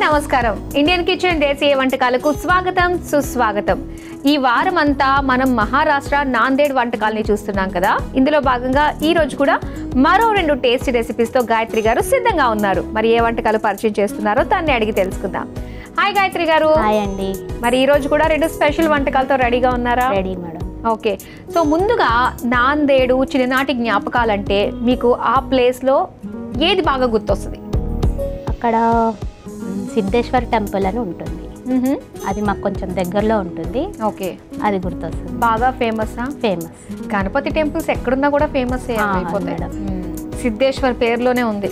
నమస్కారం. Indian kitchen దేశీయ వంటకాలకు స్వాగతం సుస్వాగతం. ఈ వారం అంతా మనం మహారాష్ట్ర నాందేడ్ వంటకాలని చూస్తున్నాం కదా. ఇందులో భాగంగా ఈ రోజు కూడా మరో 2 టేస్టీ రెసిపీస్ తో గాయత్రి గారు సిద్ధంగా ఉన్నారు. మరి ఏ వంటకాలు పరిచయం చేస్తున్నారో దాన్ని అడిగి తెలుసుకుందాం. హాయ్ గాయత్రి గారు. హాయ్ అండి. మరి ఈ రోజు కూడా 2 స్పెషల్ వంటకాలతో రెడీగా ఉన్నారా? Ready madam. ఓకే, సో ముందుగా నాందేడు చిన్ననాటి జ్ఞాపకాలంటే మీకు ఆ ప్లేస్లో ఏది బాగా గుర్తొస్తుంది? అక్కడ సిద్ధేశ్వర్ టెంపుల్ అని ఉంటుంది. అది మాకు కొంచెం దగ్గరలో ఉంటుంది. ఓకే, అది గుర్తొస్తుంది. బాగా ఫేమసా? ఫేమస్. గణపతి టెంపుల్స్ ఎక్కడున్నా కూడా ఫేమస్ అయిపోతాయి. సిద్ధేశ్వర్ పేరులోనే ఉంది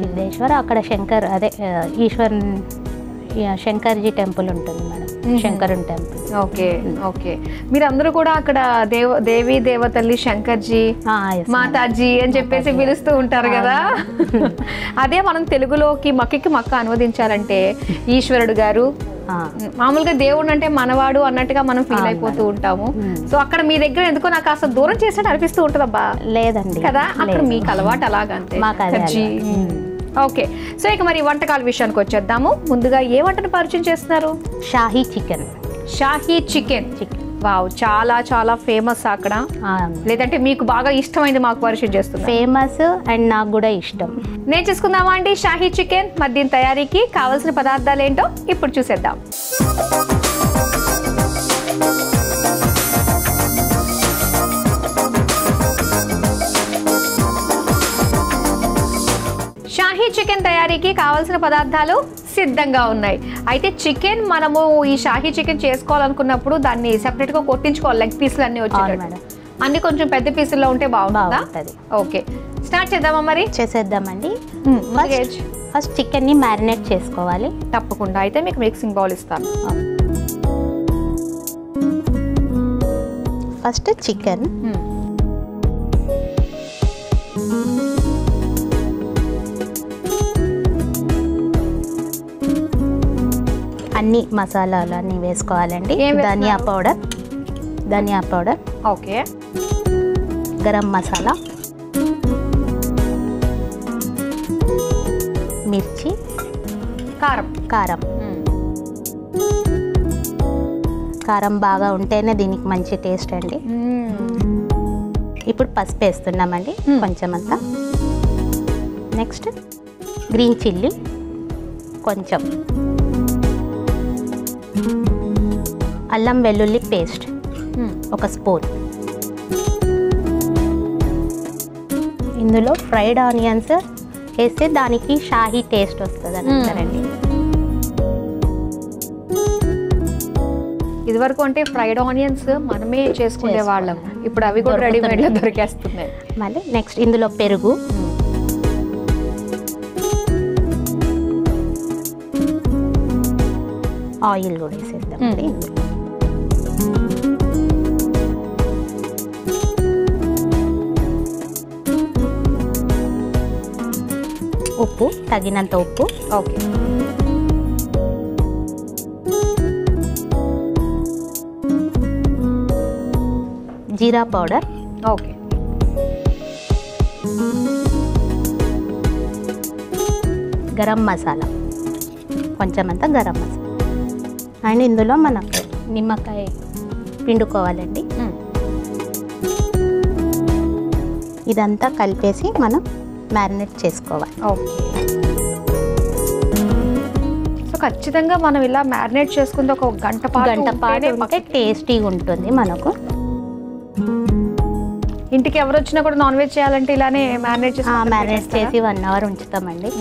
సిద్ధేశ్వర్. అక్కడ శంకర్ అదే ఈశ్వర్ శంకర్జీ టెంపుల్ ఉంటుంది మేడం, శంకరుని టెంపుల్. ఓకే ఓకే, మీరందరూ కూడా అక్కడ దేవి దేవతల్లి శంకర్జీ మాతాజీ అని చెప్పేసి పిలుస్తూ ఉంటారు కదా. అదే మనం తెలుగులోకి మక్కికి మక్క అనువదించాలంటే ఈశ్వరుడు గారు. మామూలుగా దేవుడు అంటే మనవాడు అన్నట్టుగా మనం ఫీల్ అయిపోతూ ఉంటాము. సో అక్కడ మీ దగ్గర ఎందుకో నాకు కాస్త దూరం చేసినట్టు అనిపిస్తూ ఉంటుంది. అబ్బా లేదండి కదా, అక్కడ మీకు అలవాటు అలాగంతే. ఓకే, సో ఇక మరి వంటకాల విషయానికి వచ్చేద్దాము. ముందుగా ఏ వంటను పరిచయం చేస్తున్నారు? Shahi chicken. Shahi chicken. Wow, చాలా చాలా ఫేమస్ అక్కడ. లేదంటే మీకు బాగా ఇష్టమైంది మాకు పరిచయం చేస్తుంది? ఫేమస్ అండ్ నాకు కూడా ఇష్టం. నేర్చేసుకుందామా అండి షాహీ చికెన్? మరి దీని తయారీకి కావాల్సిన పదార్థాలు ఏంటో ఇప్పుడు చూసేద్దాం. షాహీ చికెన్ తయారీకి కావాల్సిన పదార్థాలు సిద్ధంగా ఉన్నాయి. అయితే చికెన్ మనము ఈ షాహీ చికెన్ చేసుకోవాలనుకున్నప్పుడు దాన్ని సెపరేట్ గా కొట్టించుకోవాలి. లెగ్ పీసులు అన్ని వచ్చేటట్టు. అన్ని కొంచెం పెద్ద పీసుల్లో ఉంటే బాగుంటుంది. ఓకే, స్టార్ట్ చేద్దామా? మరి చేసేద్దామండి. ఫస్ట్ చికెన్ ని మ్యారినేట్ చేసుకోవాలి. తప్పకుండా. అయితే మీకు మిక్సింగ్ బౌల్ ఇస్తాను. ఫస్ట్ చికెన్, అన్ని మసాలాలు అన్నీ వేసుకోవాలండి. ధనియా పౌడర్, ఓకే, గరం మసాలా, మిర్చి, కారం బాగా ఉంటేనే దీనికి మంచి టేస్ట్ అండి. ఇప్పుడు పసుపు వేస్తున్నామండి కొంచెం అంతా. నెక్స్ట్ గ్రీన్ చిల్లీ కొంచెం, అల్లం వెల్లుల్లి పేస్ట్ 1 స్పూన్. ఇందులో ఫ్రైడ్ ఆనియన్స్ వేస్తే దానికి షాహీ టేస్ట్ వస్తుంది అంటారండి. ఇదివరకు అంటే ఫ్రైడ్ ఆనియన్స్ మనమే చేసుకునే వాళ్ళం. ఇప్పుడు అవి కూడా రెడీమేడ్ లో దొరికేస్తున్నాయి. మళ్ళీ నెక్స్ట్ ఇందులో పెరుగు, ఆయిల్ కూడా వేసేద్దామండి. ఉప్పు, తగినంత ఉప్పు. ఓకే, జీరా పౌడర్. ఓకే, గరం మసాలా కొంచెం అంతా గరం మసాలా. అండ్ ఇందులో మనకు నిమ్మకాయ పిండుకోవాలండి. ఇదంతా కలిపేసి మనం మ్యారినేట్ చేసుకోవాలి. ఓకే, సో ఖచ్చితంగా మనం ఇలా మ్యారినేట్ చేసుకుంటే ఒక గంట పాటు ఉంటే టేస్టీగా ఉంటుంది మనకు. ఇంటికి ఎవరు వచ్చినా కూడా నాన్ వెజ్ చేయాలంటే ఇలానే మ్యారినేట్ చేసి 1 అవర్ ఉంచుతామండి.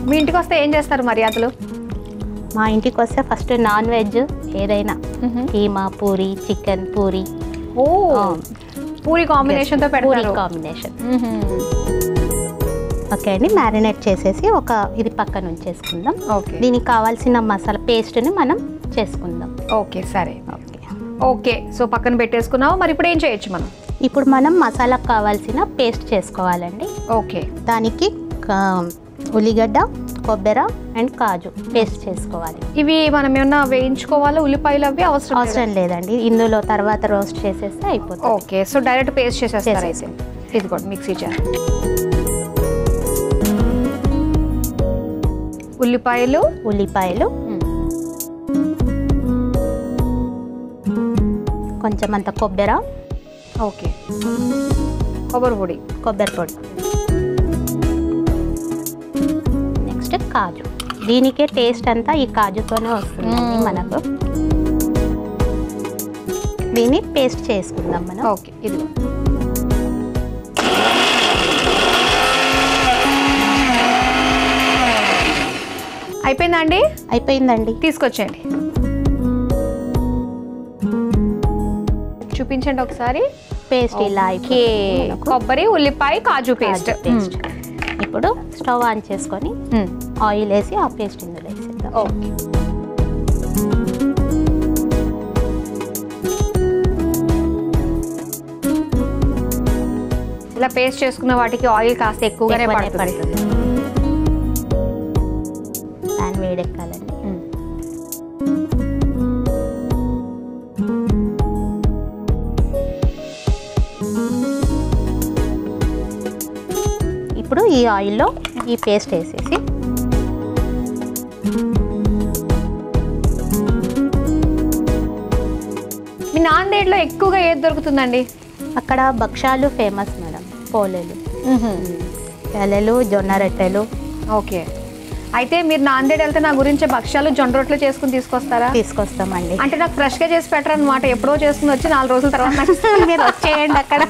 మీ ఇంటికి వస్తే ఏం చేస్తారు మర్యాదలు? మా ఇంటికి వస్తే ఫస్ట్ నాన్ వెజ్ ఏదైనా, కీమా, పూరి, చికెన్ పూరి. పూరి కాంబినేషన్తో పెడతారు. కాంబినేషన్. ఓకే అండి, మ్యారినేట్ చేసేసి ఇది పక్కన ఉంచేసుకుందాం. దీనికి కావాల్సిన మసాలా పేస్ట్ని మనం చేసుకుందాం. ఓకే, సరే. ఓకే, సో పక్కన పెట్టేసుకున్నాము. మరి ఇప్పుడు ఏం చేయొచ్చు మనం? ఇప్పుడు మనం మసాలాకు కావాల్సిన పేస్ట్ చేసుకోవాలండి. ఓకే, దానికి ఉల్లిగడ్డ, కొబ్బరి అండ్ కాజు పేస్ట్ చేసుకోవాలి. ఇవి మనం ఏమన్నా వేయించుకోవాలా? ఉల్లిపాయలు అవి అవసరం లేదండి, ఇందులో తర్వాత రోస్ట్ చేసేస్తే అయిపోతుంది. ఓకే, సో డైరెక్ట్ పేస్ట్ చేసేస్తారు. అయితే ఇది కూడా మిక్సీ జార్. ఉల్లిపాయలు కొంచెం అంత కొబ్బరి. ఓకే, కొబ్బరి పొడి. నెక్స్ట్ కాజు. దీనికే టేస్ట్ అంతా ఈ కాజుతోనే వస్తుందండి మనకు. దీన్ని పేస్ట్ చేసుకుందాం మనం. ఓకే, ఇది అయిపోయిందండి. అయిపోయిందండి, తీసుకొచ్చేయండి. చూపించండి ఒకసారి. పేస్ట్ ఇలా కొబ్బరి ఉల్లిపాయ కాజు పేస్ట్. ఇప్పుడు స్టవ్ ఆన్ చేసుకొని ఆయిల్ వేసి ఆ పేస్ట్ ఇందులో వేసేద్దాం. ఓకే, ఇలా పేస్ట్ చేసుకున్న వాటికి ఆయిల్ కాస్త ఎక్కువగానే పడుతుంది. ప్యాన్ వేడెక్కాలండి. ఇప్పుడు ఈ ఆయిల్లో ఈ పేస్ట్ వేసేసి మీ నాందేడ్లో ఎక్కువగా ఏది దొరుకుతుందండి? అక్కడ భక్షాలు ఫేమస్ మేడం, పోలేలు, తెలలు, జొన్న రొట్టెలు. ఓకే, అయితే మీరు నాందేడ్ వెళ్తే నా గురించి భక్షాలు జొన్న రొట్టెలు చేసుకుని తీసుకొస్తారా? తీసుకొస్తామండి. అంటే నాకు ఫ్రెష్గా చేసి పెట్టరు అనమాట. ఎప్పుడో చేసుకుని వచ్చి 4 రోజుల తర్వాత మీరు వచ్చేయండి అక్కడ.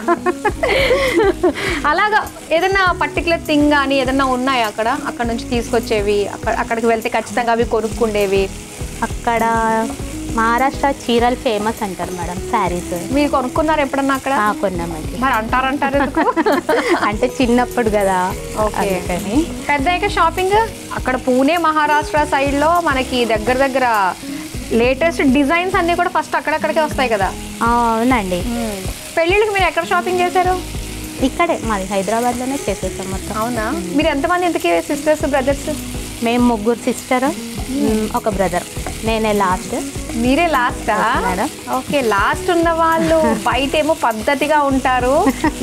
అలాగా ఏదైనా పర్టికులర్ థింగ్ కానీ ఏదైనా ఉన్నాయా అక్కడ నుంచి తీసుకొచ్చేవి? అక్కడికి వెళ్తే ఖచ్చితంగా అవి కొనుక్కుండేవి? అక్కడ మహారాష్ట్ర చీరలు ఫేమస్ అంటారు మేడం, శారీస్. మీరు కొనుక్కున్నారు ఎప్పుడన్నా అక్కడ? కొన్నామండి. మరి అంటారు అంటే చిన్నప్పుడు కదా. ఓకే, పెద్ద షాపింగ్ అక్కడ పూణే మహారాష్ట్ర సైడ్లో మనకి దగ్గర లేటెస్ట్ డిజైన్స్ అన్నీ కూడా ఫస్ట్ అక్కడక్కడికే వస్తాయి కదా. అవునండి. పెళ్ళిళ్ళకి మీరు ఎక్కడ షాపింగ్ చేశారు? ఇక్కడే మాది హైదరాబాద్లోనే చేసేస్తాం మొత్తం. అవునా? మీరు ఎంతమంది ఇంతకీ సిస్టర్స్ బ్రదర్స్? మేము 3 సిస్టర్, 1 బ్రదర్. నేనే లాస్ట్. మీరే లాస్టా? ఓకే, లాస్ట్ ఉన్న వాళ్ళు బయట ఏమో పద్ధతిగా ఉంటారు,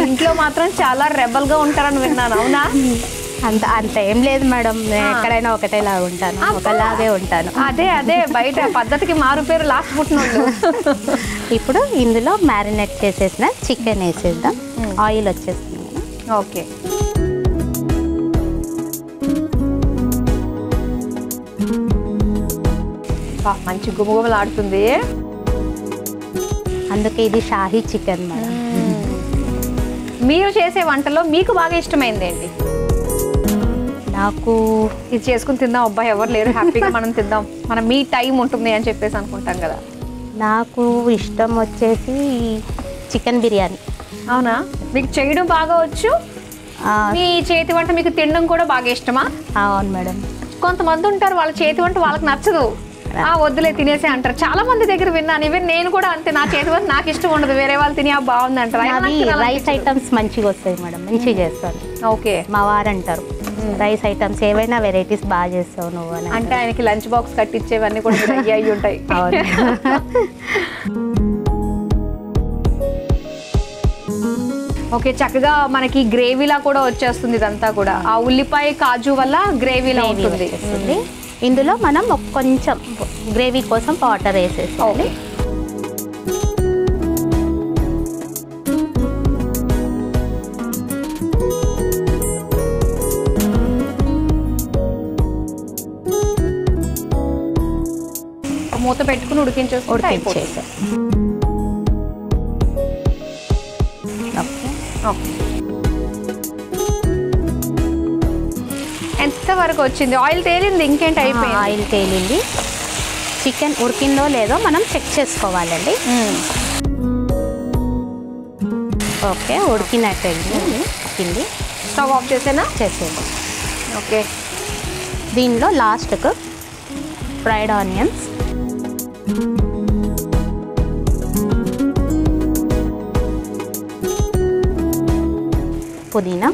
ఇంట్లో మాత్రం చాలా రెబల్గా ఉంటారని విన్నాను. అవునా? అంత ఏం లేదు మేడం, నేను ఎక్కడైనా ఒకటేలాగా ఉంటాను, ఒకలాగే ఉంటాను. అదే బయట పద్ధతికి మారు పేరు లాస్ట్ పుట్టినోళ్ళు. ఇప్పుడు ఇందులో మ్యారినేట్ చేసేసిన చికెన్ వేసేద్దాం. ఆయిల్ వచ్చేస్తుంది. ఓకే, మంచి గుమగుమలాడుతుంది. అందుకే ఇది షాహీ చికెన్ మేడం. మీరు చేసే వంటలో మీకు బాగా ఇష్టమైంది ఏంటి? నాకు ఇది చేసుకుని తిందాం, అబ్బాయి ఎవరు లేరు, హ్యాపీగా మనం తిందాం, మనం మీ టైం ఉంటుంది అని చెప్పేసి అనుకుంటాం కదా. నాకు ఇష్టం వచ్చేసి చికెన్ బిర్యానీ. అవునా? మీకు చేయడం బాగా వచ్చు? మీ చేతి వంట మీకు తినడం కూడా బాగా ఇష్టమా? అవును మేడం. కొంతమంది ఉంటారు వాళ్ళ చేతి వంట వాళ్ళకి నచ్చదు, వద్దులే తినేసే అంటారు. చాలా మంది దగ్గర విన్నాను, ఈవెన్ నేను కూడా అంతే. నా చేతి వంట నాకు ఇష్టం ఉండదు, వేరే వాళ్ళు తిని బాగుంది అంటారు. రైస్ ఐటమ్స్ మంచిగా వస్తాయి మేడం, మంచిగా చేస్తాను. ఓకే, మా వారు అంటారు రైస్ ఐటమ్స్ ఏవైనా వెరైటీస్ బాగా చేస్తావు నువ్వు అని. అంటే ఆయనకి లంచ్ బాక్స్ కట్టించేవన్నీ కూడా అయ్యి ఉంటాయి. ఓకే, చక్కగా మనకి గ్రేవీలా కూడా వచ్చేస్తుంది ఇదంతా కూడా. ఆ ఉల్లిపాయ కాజు వల్ల గ్రేవీలా ఉంటుంది. ఇందులో మనం కొంచెం గ్రేవీ కోసం వాటర్ వేసేసుకోవాలి. మూత పెట్టుకుని ఉడికించేసి ఎంత వరకు వచ్చింది? ఆయిల్ తేలింది, ఇంకేంటి అయిపోయింది? ఆయిల్ తేలింది. చికెన్ ఉడికిందో లేదో మనం చెక్ చేసుకోవాలండి. ఓకే, ఉడికింది. స్టవ్ ఆఫ్ చేసేనా? చేసేది. ఓకే, దీనిలో లాస్ట్కు ఫ్రైడ్ ఆనియన్స్, పుదీనా,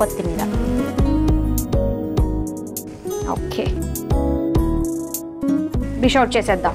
కొత్తిమీర. ఓకే, డిష్ అవుట్ చేసేద్దాం.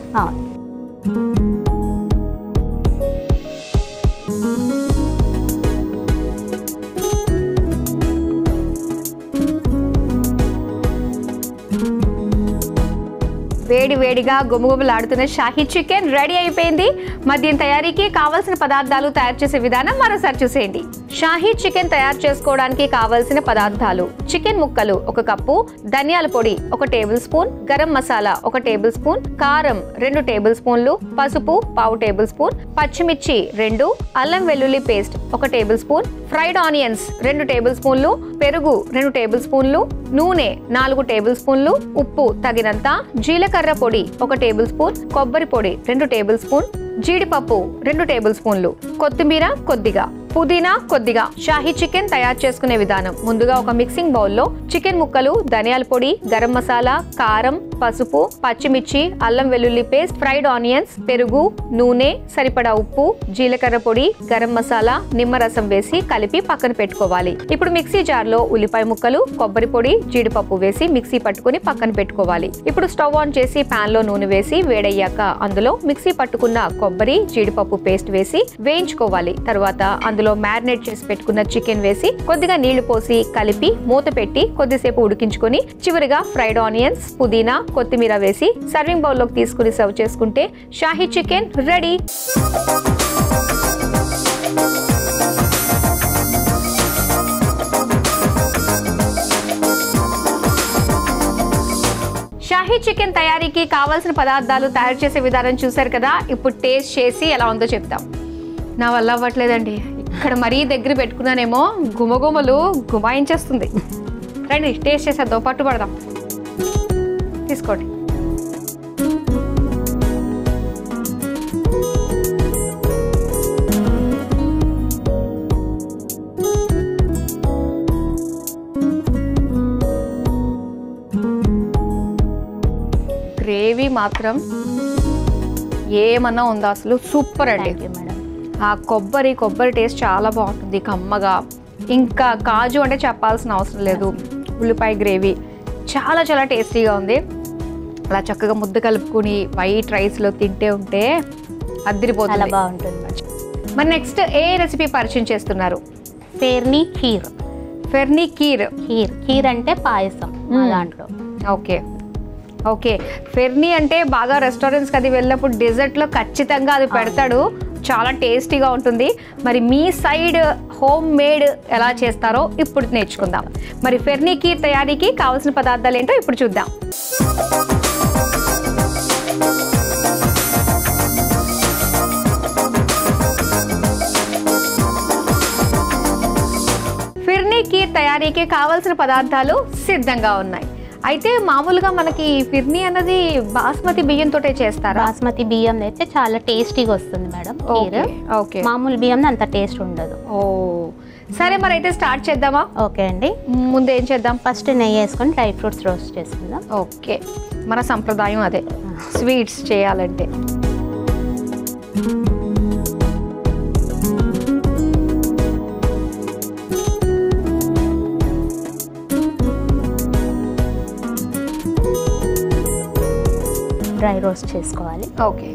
వేడి వేడిగా గుమగుమలాడుతున్న షాహీ చికెన్ రెడీ అయిపోయింది. మరి దీని తయారీకి కావాల్సిన పదార్థాలు, తయారు చేసే విధానం మరోసారి చూసేయండి. షాహీ చికెన్ తయారు చేసుకోవడానికి కావాల్సిన పదార్థాలు: చికెన్ ముక్కలు 1 కప్పు, ధనియాల పొడి 1 table spoon, garam masala 1 table spoon, కారం 2 టేబుల్ స్పూన్లు, పసుపు 1/2 టేబుల్ స్పూన్, పచ్చిమిర్చి 2, అల్లం వెల్లుల్లి paste 1 table spoon, fried onions 2 table స్పూన్లు, పెరుగు 2 టేబుల్ స్పూన్లు, నూనె 4 టేబుల్ స్పూన్లు, ఉప్పు తగినంత, జీలకర్ర పొడి 1 టేబుల్ స్పూన్, కొబ్బరి పొడి 2 టేబుల్ స్పూన్, జీడిపప్పు 2 టేబుల్ స్పూన్లు, కొత్తిమీర కొద్దిగా, పుదీనా కొద్దిగా. షాహీ చికెన్ తయారు చేసుకునే విధానం: ముందుగా ఒక మిక్సింగ్ బౌల్లో చికెన్ ముక్కలు, ధనియాల పొడి, గరం మసాలా, కారం, పసుపు, పచ్చిమిర్చి, అల్లం వెల్లుల్లి పేస్ట్, ఫ్రైడ్ ఆనియన్స్, పెరుగు, నూనె, సరిపడా ఉప్పు, జీలకర్ర పొడి, గరం మసాలా, నిమ్మరసం వేసి కలిపి పక్కన పెట్టుకోవాలి. ఇప్పుడు మిక్సీ జార్లో ఉల్లిపాయ ముక్కలు, కొబ్బరి పొడి, జీడిపప్పు వేసి మిక్సీ పట్టుకుని పక్కన పెట్టుకోవాలి. ఇప్పుడు స్టవ్ ఆన్ చేసి పాన్ లో నూనె వేసి వేడయ్యాక అందులో మిక్సీ పట్టుకున్న కొబ్బరి, జీడిపప్పు పేస్ట్ వేసి వేయించుకోవాలి. తర్వాత అందులో మ్యారినేట్ చేసి పెట్టుకున్న చికెన్ వేసి కొద్దిగా నీళ్లు పోసి కలిపి మూత పెట్టి కొద్దిసేపు ఉడికించుకొని చివరిగా ఫ్రైడ్ ఆనియన్స్, పుదీనా, కొత్తిమీర వేసి సర్వింగ్ బౌల్లోకి తీసుకుని సర్వ్ చేసుకుంటే Shahi chicken ready. Shahi chicken తయారీకి కావాల్సిన పదార్థాలు, తయారు చేసే విధానం చూసారు కదా. ఇప్పుడు టేస్ట్ చేసి ఎలా ఉందో చెప్తాం. నా వల్ల అవ్వట్లేదండి. ఇక్కడ మరీ దగ్గర పెట్టుకున్నానేమో గుమగుమలు గుమాయించేస్తుంది. రండి టేస్ట్ చేసేద్దాం, పట్టుబడదాం. తీసుకోండి. గ్రేవీ మాత్రం ఏమన్నా ఉందా అసలు, సూపర్ అండి. ఆ కొబ్బరి టేస్ట్ చాలా బాగుంటుంది, కమ్మగా. ఇంకా కాజు అంటే చెప్పాల్సిన అవసరం లేదు. ఉల్లిపాయ గ్రేవీ చాలా చాలా టేస్టీగా ఉంది. అలా చక్కగా ముద్ద కలుపుకుని వైట్ రైస్లో తింటే ఉంటే అదిరిపోతుంది, చాలా బాగుంటుంది. మరి నెక్స్ట్ ఏ రెసిపీ పరిచయం చేస్తున్నారు? ఫెర్నీ ఖీర్. ఫెర్నీ ఖీర్. ఖీర్ అంటే పాయసం దాంట్లో. Okay okay. ఫెర్నీ అంటే బాగా రెస్టారెంట్స్కి అది వెళ్ళినప్పుడు డెజర్ట్లో ఖచ్చితంగా అది పెడతాడు, చాలా టేస్టీగా ఉంటుంది. మరి మీ సైడ్ హోమ్ మేడ్ ఎలా చేస్తారో ఇప్పుడు నేర్చుకుందాం. మరి ఫెర్నీ ఖీర్ తయారీకి కావాల్సిన పదార్థాలు ఏంటో ఇప్పుడు చూద్దాం. ఫిర్నీ ఖీర్ తయారీకి కావాల్సిన పదార్థాలు సిద్ధంగా ఉన్నాయి. అయితే మామూలుగా మనకి ఫిర్నీ అన్నది బాస్మతి బియ్యంతో చేస్తారా? బాస్మతి బియ్యం అయితే చాలా టేస్టీగా వస్తుంది మేడం. ఓకే. మామూలు బియ్యం అంత టేస్ట్ ఉండదు. ఓ సరే, మరి అయితే స్టార్ట్ చేద్దామా? ఓకే అండి. ముందు ఏం చేద్దాం? ఫస్ట్ నెయ్యి వేసుకొని డ్రై ఫ్రూట్స్ రోస్ట్ చేసుకుందాం. ఓకే, మన సంప్రదాయం అదే స్వీట్స్ చేయాలంటే. డ్రై రోస్ట్ చేసుకోవాలి. ఓకే.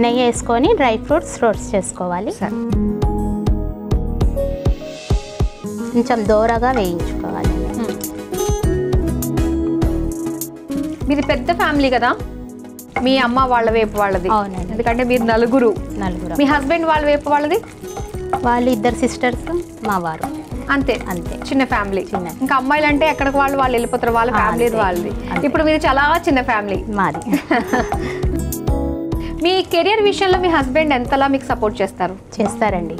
నెయ్యి వేసుకొని డ్రై ఫ్రూట్స్ రోస్ట్ చేసుకోవాలి. కొంచెం దోరగా వేయించుకోవాలి. మీది పెద్ద ఫ్యామిలీ కదా, మీ అమ్మ వాళ్ళ వైపు వాళ్ళది? అవునండి. ఎందుకంటే మీరు నలుగురు. మీ హస్బెండ్ వాళ్ళ వైపు వాళ్ళది? వాళ్ళు 2 సిస్టర్స్, మా వారు. అంతే అంతే, చిన్న ఫ్యామిలీ. ఇంకా అమ్మాయిలు అంటే ఎక్కడికి వాళ్ళు వెళ్ళిపోతారు, వాళ్ళ ఫ్యామిలీ వాళ్ళది. ఇప్పుడు మీరు చాలా చిన్న ఫ్యామిలీ మాది. మీ కెరియర్ విషయంలో మీ హస్బెండ్ ఎంతలా మీకు సపోర్ట్ చేస్తారు? చేస్తారండి,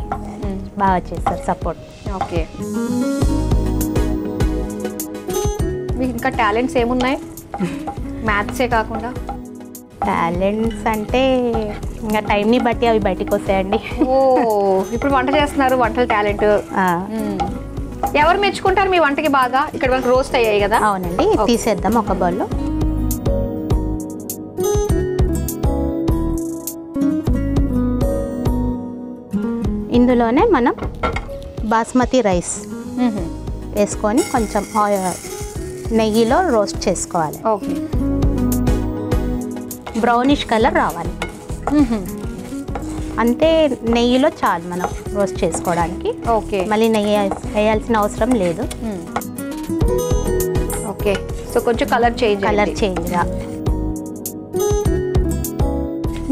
బాగా చేస్తారు సపోర్ట్. ఓకే. మీకు ఇంకా టాలెంట్స్ ఏమున్నాయి మ్యాథ్సే కాకుండా? టాలెంట్స్ అంటే ఇంకా టైంని బట్టి అవి బయటికి వస్తాయండి. ఓ, ఇప్పుడు వంట చేస్తున్నారు, వంటల టాలెంట్. ఎవరు మెచ్చుకుంటారు మీ వంటకి బాగా? ఇక్కడ వరకు రోస్ట్ అయ్యాయి కదా? అవునండి. తీసేద్దాం ఒక బౌల్లో. ఇందులోనే మనం బాస్మతి రైస్ వేసుకొని కొంచెం నెయ్యిలో రోస్ట్ చేసుకోవాలి. ఓకే. బ్రౌనిష్ కలర్ రావాలి అంతే. నెయ్యిలో చాలు మనం రోస్ట్ చేసుకోవడానికి. ఓకే. మళ్ళీ నెయ్యి వేయాల్సిన అవసరం లేదు. ఓకే, సో కొంచెం కలర్ చేంజ్ గా.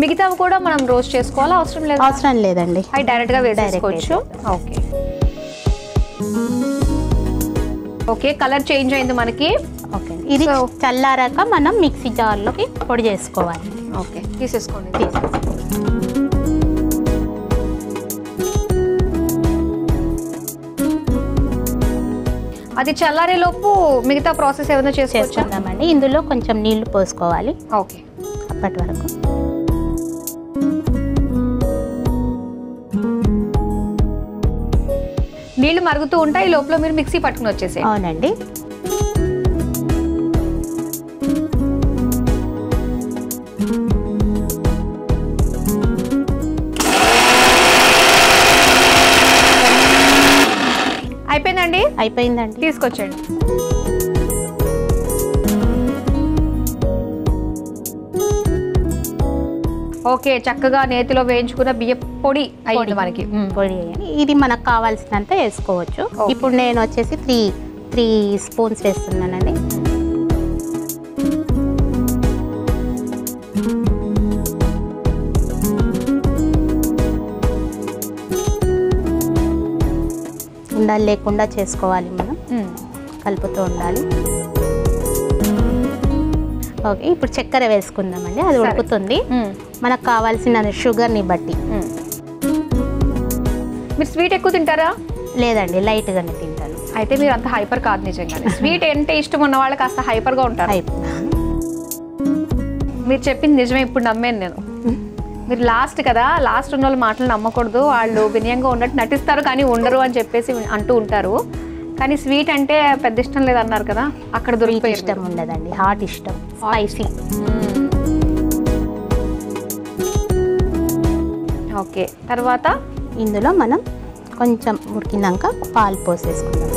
మిగతావి కూడా మనం రోస్ట్ చేసుకోవాలా? అవసరం లేదు. అవసరం లేదండి, అవి డైరెక్ట్ గా వేసేసుకోవచ్చు. ఓకే ఓకే, కలర్ చేంజ్ అయింది మనకి. ఓకే, ఇది చల్లారాక మనం మిక్సీ జార్లోకి పొడి చేసుకోవాలి. ఓకే, తీసేసుకోండి. అది చల్లారే లోపు మిగతా ప్రాసెస్ ఏమైనా చేసుకుందామండి. ఇందులో కొంచెం నీళ్లు పోసుకోవాలి. ఓకే, అప్పటి వరకు నీళ్లు మరుగుతూ ఉంటాయి, లోపల మీరు మిక్సీ పట్టుకుని వచ్చేసి. అవునండి. అయిపోయిందండి, తీసుకొచ్చండి. ఓకే, చక్కగా నేతిలో వేయించుకున్న బియ్య పొడి అయ్యింది మనకి. పొడి ఇది మనకు కావాల్సినంత వేసుకోవచ్చు. ఇప్పుడు నేను వచ్చేసి త్రీ స్పూన్స్ వేస్తున్నానండి. ఉండాలి లేకుండా చేసుకోవాలి, మనం కలుపుతూ ఉండాలి. ఓకే, ఇప్పుడు చక్కెర వేసుకుందామండి. అది ఉడుకుతుంది. మనకు కావాల్సిన షుగర్ని బట్టి. మీరు స్వీట్ ఎక్కువ తింటారా? లేదండి, లైట్గానే తింటాను. అయితే మీరు అంత హైపర్ కాదు నిజంగా. స్వీట్ అంటే ఇష్టం ఉన్న వాళ్ళు కాస్త హైపర్గా ఉంటారు. మీరు చెప్పింది నిజమే, ఇప్పుడు నమ్మాను నేను. మీరు లాస్ట్ కదా, లాస్ట్ ఉన్న వాళ్ళ మాటలు నమ్మకూడదు. వాళ్ళు వినయంగా ఉన్నట్టు నటిస్తారు కానీ ఉండరు అని చెప్పేసి అంటూ ఉంటారు. కానీ స్వీట్ అంటే పెద్ద ఇష్టం లేదన్నారు కదా, అక్కడ దొరికిపోయి. ఇష్టం ఉండదండి, హాట్ ఇష్టం, స్పైసీ. ఓకే, తర్వాత ఇందులో మనం కొంచెం ఉడికినాక పాలు పోసేసుకుందాం.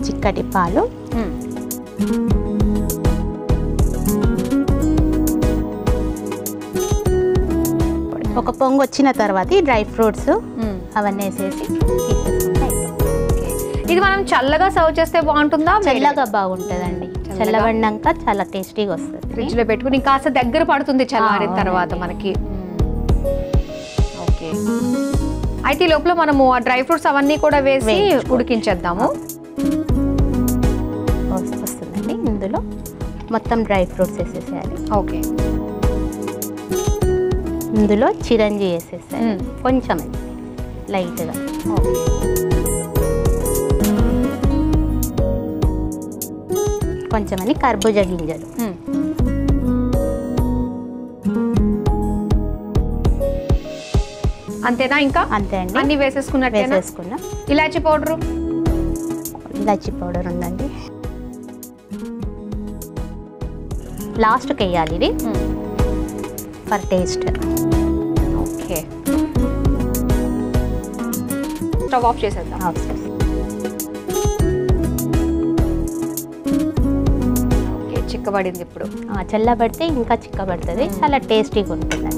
చిక్కటి పాలు. ఒక పొంగు వచ్చిన తర్వాత ఈ డ్రై ఫ్రూట్స్ అవన్నీ వేసేసి ఇది మనం చల్లగా సర్వ్ చేస్తే బాగుంటుందా? చల్లగా బాగుంటుందండి, చల్లబడినాక చాలా టేస్టీగా వస్తుంది. ఫ్రిడ్జ్ లో పెట్టుకుని కాస్త దగ్గర పడుతుంది చల్లారిన తర్వాత మనకి. ఓకే, అయితే ఈ లోపల మనము ఆ డ్రై ఫ్రూట్స్ అవన్నీ కూడా వేసి ఉడికించేద్దాము. వస్తుందండి, ఇందులో మొత్తం డ్రై ఫ్రూట్స్ వేసేసేయాలి. ఓకే, ఇందులో చిరంజి వేసేసాను కొంచెం లైట్గా. కొంచెం అని కర్బూజా గింజలు. అంతేనా? ఇంకా అంతే అండి, అన్ని వేసేసుకున్నా. ఇలాచీ పౌడర్ ఉందండి, లాస్ట్కి వేయాలి ఇది for taste. Okay, stove off చేసేద్దాం. ఓకే, చిక్కబడింది. ఇప్పుడు చల్లబడితే ఇంకా చిక్కబడుతుంది, చాలా టేస్టీగా ఉంటుందండి.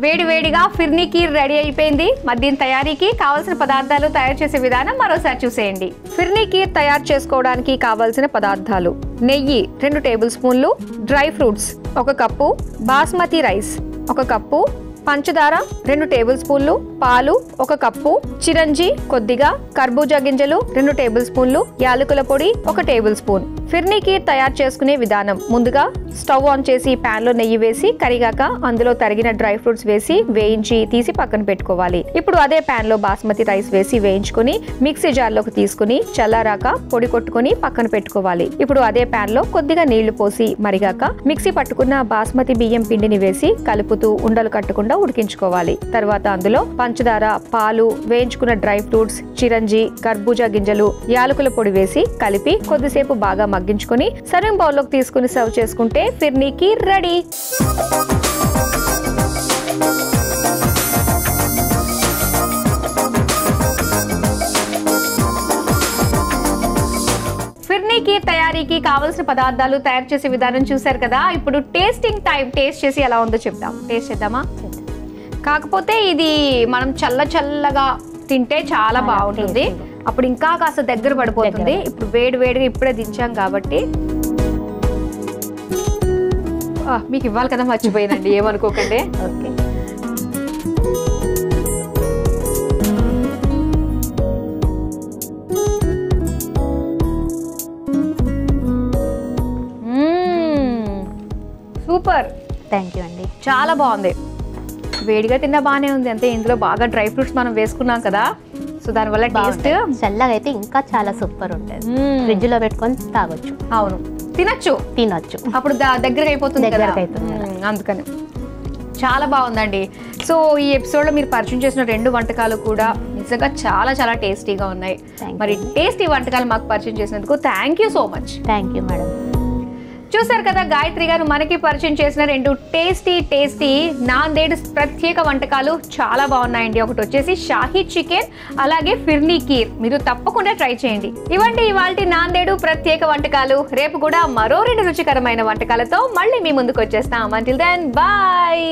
వేడి వేడిగా ఫిర్నీ కీర్ రెడీ అయిపోయింది. మరి దీని తయారీకి కావాల్సిన పదార్థాలు, తయారు చేసే విధానం మరోసారి చూసేయండి. ఫిర్నీ కీర్ తయారు చేసుకోవడానికి కావాల్సిన పదార్థాలు: నెయ్యి 2 టేబుల్ స్పూన్లు, dry fruits 1 cup, basmati rice 1 cup, పంచదార 2 టేబుల్ స్పూన్లు, పాలు 1 కప్పు, చిరంజి కొద్దిగా, కర్బూజా గింజలు 2 టేబుల్ స్పూన్లు, యాలకుల పొడి 1 టేబుల్ స్పూన్. ఫిర్నీ కీర్ తయారు చేసుకునే విధానం: ముందుగా స్టవ్ ఆన్ చేసి ప్యాన్ లో నెయ్యి వేసి కరిగాక అందులో తరిగిన డ్రై ఫ్రూట్స్ వేసి వేయించి తీసి పక్కన పెట్టుకోవాలి. ఇప్పుడు అదే ప్యాన్ లో బాస్మతి రైస్ వేసి వేయించుకుని మిక్సీ జార్ లోకి తీసుకుని చల్లారాక పొడి కొట్టుకుని పక్కన పెట్టుకోవాలి. ఇప్పుడు అదే ప్యాన్ లో కొద్దిగా నీళ్లు పోసి మరిగాక మిక్సీ పట్టుకున్న బాస్మతి బియ్యం పిండిని వేసి కలుపుతూ ఉండలు కట్టకుండా మాడకుండా ఉడికించుకోవాలి. తర్వాత అందులో పంచదార, పాలు, వేయించుకున్న డ్రై ఫ్రూట్స్, చిరంజి, కర్బూజా గింజలు, యాలకుల పొడి వేసి కలిపి కొద్దిసేపు బాగా మగ్గించుకొని సర్వింగ్ బౌల్లోకి తీసుకుని సర్వ్ చేసుకుంటే ఫిర్నీ కీర్ రెడీ. ఫిర్నీ కీర్ తయారీకి కావాల్సిన పదార్థాలు, తయారు చేసే విధానం చూసారు కదా. ఇప్పుడు టేస్టింగ్ టైం. టేస్ట్ చేసి ఎలా ఉందో చెప్తాం. టేస్ట్ చేద్దామా? కాకపోతే ఇది మనం చల్లగా తింటే చాలా బాగుంటుంది. అప్పుడు ఇంకా కాస్త దగ్గర పడిపోతుంది. ఇప్పుడు వేడిగా ఇప్పుడే దించాం కాబట్టి మీకు ఇవ్వాలి కదా, మర్చిపోయినండి, ఏమనుకోకండి. ఓకే. సూపర్. థ్యాంక్ యూ అండి. చాలా బాగుంది. వేడిగా తిన్నా బాగానే ఉంది. అంతే ఇందులో బాగా డ్రై ఫ్రూట్స్ మనం వేసుకున్నాం కదా, సో దానివల్ల టేస్ట్ చల్లగా అయితే ఇంకా చాలా సూపర్ ఉంటుంది. ఫ్రిడ్జ్ లో పెట్టుకొని తాగొచ్చు. అవును, తినొచ్చు. అప్పుడు దగ్గరగా అయిపోతుంది కదా, అందుకని చాలా బాగుందండి. సో ఈ ఎపిసోడ్లో మీరు పరిచయం చేసిన 2 వంటకాలు కూడా నిజంగా చాలా టేస్టీగా ఉన్నాయి. మరి టేస్టీ వంటకాలు మాకు పరిచయం చేసినందుకు thank you so much. Thank you madam. చూసారు కదా, గాయత్రి గారు మనకి పరిచయం చేసిన 2 టేస్టీ నాందేడ్ ప్రత్యేక వంటకాలు చాలా బాగున్నాయండి. ఒకటి వచ్చేసి షాహీ చికెన్, అలాగే ఫిర్నీ కీర్. మీరు తప్పకుండా ట్రై చేయండి. ఇవ్వండి ఇవాల్టి నాందేడు ప్రత్యేక వంటకాలు. రేపు కూడా మరో 2 రుచికరమైన వంటకాలతో మళ్ళీ మీ ముందుకు వచ్చేస్తాం. Until then bye.